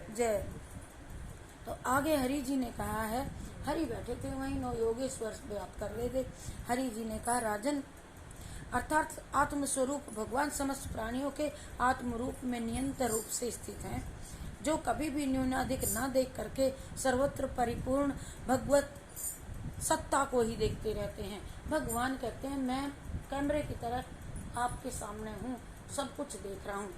जय। तो आगे हरि जी ने कहा है, हरि बैठे थे वहीं, 9 योगेश्वर बात कर रहे थे। हरि जी ने कहा, राजन, अर्थात आत्मस्वरूप भगवान समस्त प्राणियों के आत्म रूप में निरंतर रूप से स्थित हैं, जो कभी भी न्यूनाधिक न देख करके सर्वत्र परिपूर्ण भगवत सत्ता को ही देखते रहते हैं। भगवान कहते हैं, मैं कैमरे की तरह आपके सामने हूँ, सब कुछ देख रहा हूँ,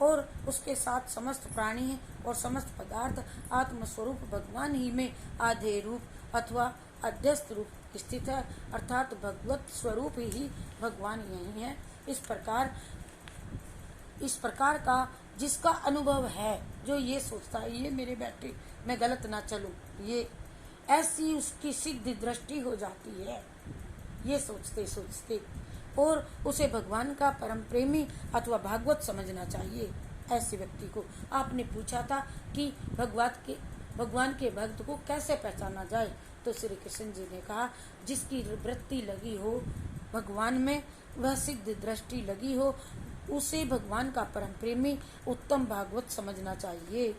और उसके साथ समस्त प्राणी और समस्त पदार्थ आत्मस्वरूप भगवान ही में आधे रूप अथवा अध्यस्त रूप स्थित है, अर्थात भगवत स्वरूप ही भगवान यही है। इस प्रकार का जिसका अनुभव है, जो ये सोचता है, ये मेरे बेटे मैं गलत ना चलूं, ये ऐसी उसकी सिद्ध दृष्टि हो जाती है, ये सोचते सोचते, और उसे भगवान का परम प्रेमी अथवा भागवत समझना चाहिए। ऐसे व्यक्ति को आपने पूछा था कि भगवान के भक्त को कैसे पहचाना जाए, तो श्री कृष्ण जी ने कहा, जिसकी वृत्ति लगी हो भगवान में, वह सिद्ध दृष्टि लगी हो, उसे भगवान का परम प्रेमी उत्तम भागवत समझना चाहिए।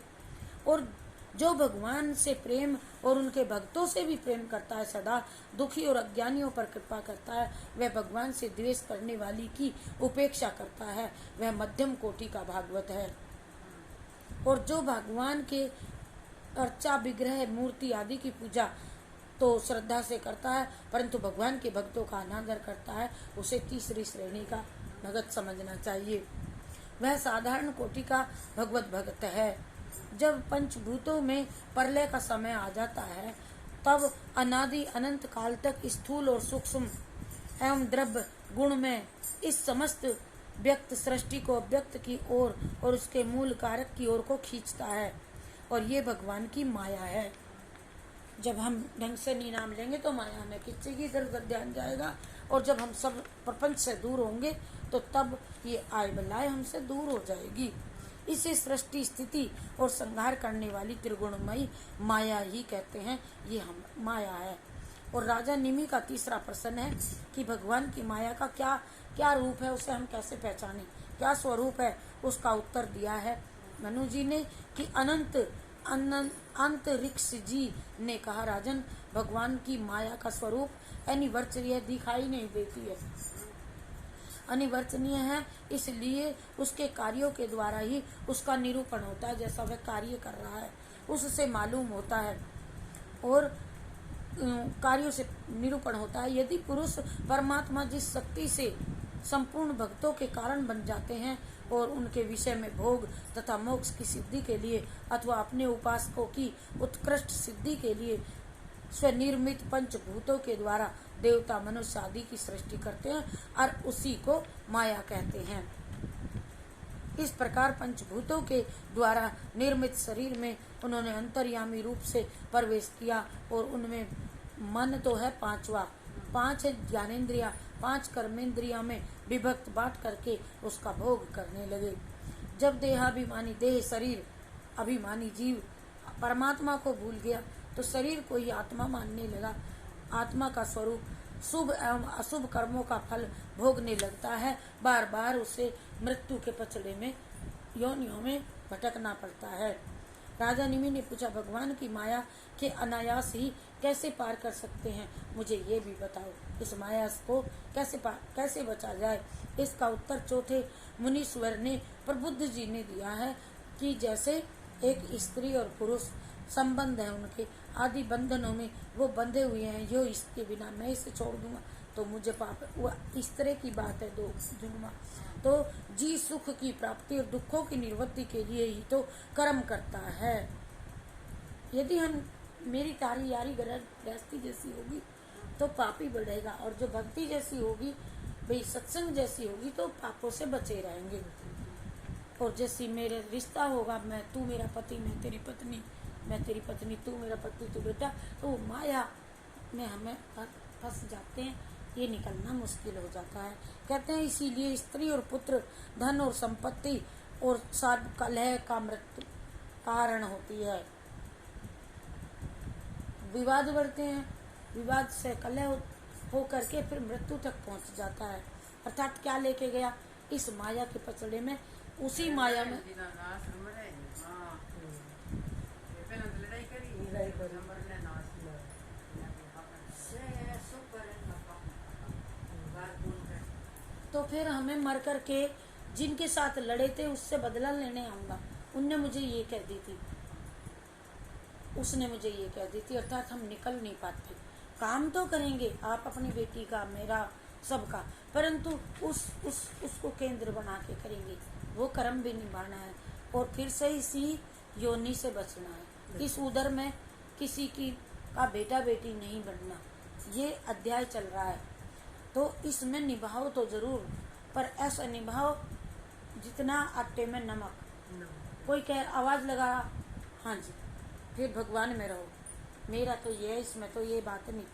और जो भगवान से प्रेम और उनके भक्तों से भी प्रेम करता है, सदा दुखी और अज्ञानियों पर कृपा करता है, वह भगवान से द्वेष करने वाली की उपेक्षा करता है, वह मध्यम कोटि का भागवत है। और जो भगवान के अर्चा विग्रह मूर्ति आदि की पूजा तो श्रद्धा से करता है, परंतु भगवान के भक्तों का अनादर करता है, उसे तीसरी श्रेणी का भगत समझना चाहिए। वह साधारण कोटि का भगवत भक्त है। जब पंचभूतों में प्रलय का समय आ जाता है, तब अनादि अनंत काल तक स्थूल और सूक्ष्म एवं द्रव्य गुण में इस समस्त व्यक्त सृष्टि को अव्यक्त की ओर और उसके मूल कारक की ओर को खींचता है, और ये भगवान की माया है। जब हम ढंग से नहीं नाम लेंगे तो माया में खींचेगी, इधर उधर ध्यान जाएगा, और जब हम सब प्रपंच से दूर होंगे तो तब ये आय बलाय हमसे दूर हो जाएगी। इसे सृष्टि स्थिति और संहार करने वाली त्रिगुणमयी माया ही कहते हैं, ये हम माया है। और राजा निमि का तीसरा प्रश्न है कि भगवान की माया का क्या क्या रूप है, उसे हम कैसे पहचानें, क्या स्वरूप है, उसका उत्तर दिया है मनु जी ने कि अंतरिक्ष जी ने कहा, राजन, भगवान की माया का स्वरूप अनिवर्चनीय दिखाई नहीं देती है, अनिवर्चनीय है, इसलिए उसके कार्यों के द्वारा ही उसका निरूपण होता है। जैसा वह कार्य कर रहा है उससे मालूम होता है, और कार्यों से निरूपण होता है। यदि पुरुष परमात्मा जिस शक्ति से संपूर्ण भक्तों के कारण बन जाते हैं और उनके विषय में भोग तथा मोक्ष की सिद्धि के लिए अथवा अपने उपासकों की उत्कृष्ट सिद्धि के लिए स्वनिर्मित पंचभूतों के द्वारा देवता मनुष्य आदि की सृष्टि करते हैं, और उसी को माया कहते हैं। इस प्रकार पंचभूतों के द्वारा निर्मित शरीर में उन्होंने अंतर्यामी रूप से प्रवेश किया, और उनमें मन तो है पांचवा, 5 है ज्ञानेन्द्रिया, 5 कर्मेंद्रिया में विभक्त बांट करके उसका भोग करने लगे। जब देहाभिमानी देह शरीर अभिमानी जीव परमात्मा को भूल गया तो शरीर को ही आत्मा मानने लगा। आत्मा का स्वरूप शुभ एवं अशुभ कर्मों का फल भोगने लगता है, बार बार उसे मृत्यु के पचड़े में योनियों में भटकना पड़ता है। राजा निमि ने पूछा, भगवान की माया के अनायास ही कैसे पार कर सकते हैं, मुझे ये भी बताओ, इस माया को कैसे बचा जाए। इसका उत्तर चौथे मुनीश्वर ने प्रबुद्ध जी ने दिया है कि जैसे एक स्त्री और पुरुष संबंध है, उनके आदि बंधनों में वो बंधे हुए हैं, जो इसके बिना मैं इसे छोड़ दूंगा तो मुझे पाप, वह इस तरह की बात है। दो जुर्मा तो जी सुख की प्राप्ति और दुखों की निवृत्ति के लिए ही तो कर्म करता है। यदि हम मेरी तारी यारी गृहस्थी जैसी होगी तो पाप ही बढ़ेगा, और जो भक्ति जैसी होगी, भाई सत्संग जैसी होगी, तो पापों से बचे रहेंगे। और जैसी मेरे रिश्ता होगा, मैं तू मेरा पति मैं तेरी पत्नी, मैं तेरी पत्नी तू मेरा पति तू बेटा, तो माया में हमें फंस जाते हैं, ये निकलना मुश्किल हो जाता है। कहते हैं इसीलिए स्त्री और पुत्र, धन और संपत्ति और सब कलह का मृत्यु कारण होती है। विवाद बढ़ते हैं, विवाद से कलह हो करके फिर मृत्यु तक पहुंच जाता है। अर्थात क्या लेके गया, इस माया के पचड़े में, उसी माया में फिर हमें मर कर के जिनके साथ लड़े थे उससे बदला लेने आऊंगा। उनने मुझे ये कह दी थी, उसने मुझे ये कह दी थी, अर्थात हम निकल नहीं पाते। काम तो करेंगे आप अपनी बेटी का, मेरा, सबका, परंतु उसको केंद्र बना के करेंगे, वो कर्म भी निभाना है और फिर से इसी योनि से बचना है। इस उदर में किसी की का बेटा बेटी नहीं बनना, ये अध्याय चल रहा है। तो इसमें निभाओ तो जरूर, पर ऐसा निभाओ जितना आटे में नमक। कोई कह आवाज लगा, हाँ जी, फिर भगवान में रहो, मेरा तो ये है, इसमें तो ये बात नहीं।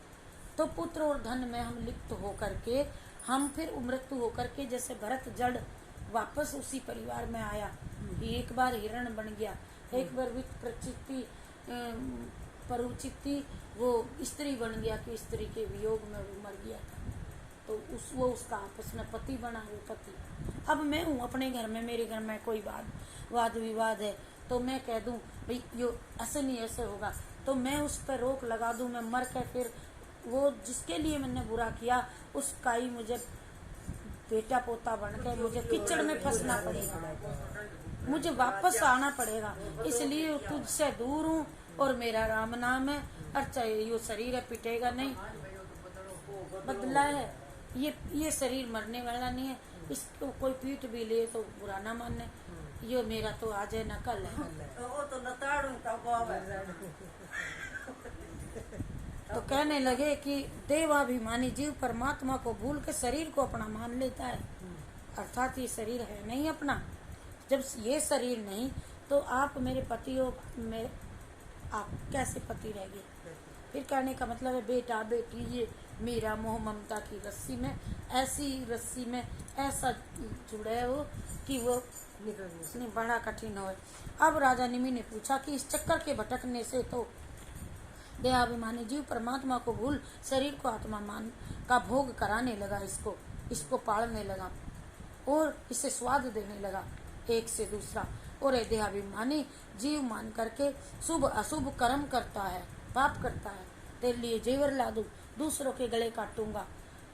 तो पुत्र और धन में हम लिप्त होकर के हम फिर मृत्यु होकर के, जैसे भरत जड़ वापस उसी परिवार में आया, एक बार हिरण बन गया, एक बार प्रचिति परुचिति वो स्त्री बन गया कि स्त्री के वियोग में वो मर गया था, तो वो उसका आपस में पति बना, वो पति। अब मैं हूँ अपने घर में, मेरे घर में कोई वाद विवाद है तो मैं कह दूं भाई यो ऐसे नहीं ऐसे होगा, तो मैं उस पर रोक लगा दूं, मैं मर के फिर वो जिसके लिए मैंने बुरा किया उसका ही मुझे बेटा पोता बन के मुझे कीचड़ में फंसना पड़ेगा, मुझे वापस आना पड़ेगा। इसलिए तुझसे दूर हूँ और मेरा राम नाम है, अच्छा ये शरीर है पिटेगा नहीं, बदला है। ये शरीर मरने वाला नहीं है, इसको कोई पीट भी ले तो बुरा ना माने, ये मेरा तो आज है न कल है। तो कहने लगे कि देवाभिमानी जीव परमात्मा को भूल के शरीर को अपना मान लेता है, अर्थात ये शरीर है नहीं अपना। जब ये शरीर नहीं तो आप मेरे पति हो, आप कैसे पति रहेंगे? फिर कहने का मतलब है बेटा बेटी ये मेरा मोह ममता की रस्सी में, ऐसी रस्सी में ऐसा जुड़े हो कि वो निकलने बड़ा कठिन हो। अब राजा निमि ने पूछा कि इस चक्कर के भटकने से तो देहाभिमानी जीव परमात्मा को भूल शरीर को आत्मा मान का भोग कराने लगा, इसको पालने लगा और इसे स्वाद देने लगा एक से दूसरा, और ये देहाभिमानी जीव मान करके शुभ अशुभ कर्म करता है, पाप करता है, तेरे लिए जेवर ला दूं, दूसरों के गले काटूंगा।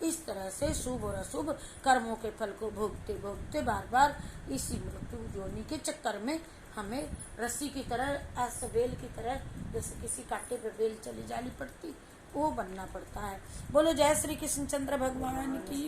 इस तरह से शुभ और अशुभ कर्मों के फल को भोगते भोगते बार बार इसी मृत्यु योनि के चक्कर में हमें रस्सी की तरह, ऐसे बेल की तरह, जैसे किसी कांटे पे बेल चली जानी पड़ती, वो बनना पड़ता है। बोलो जय श्री कृष्ण चंद्र भगवान की।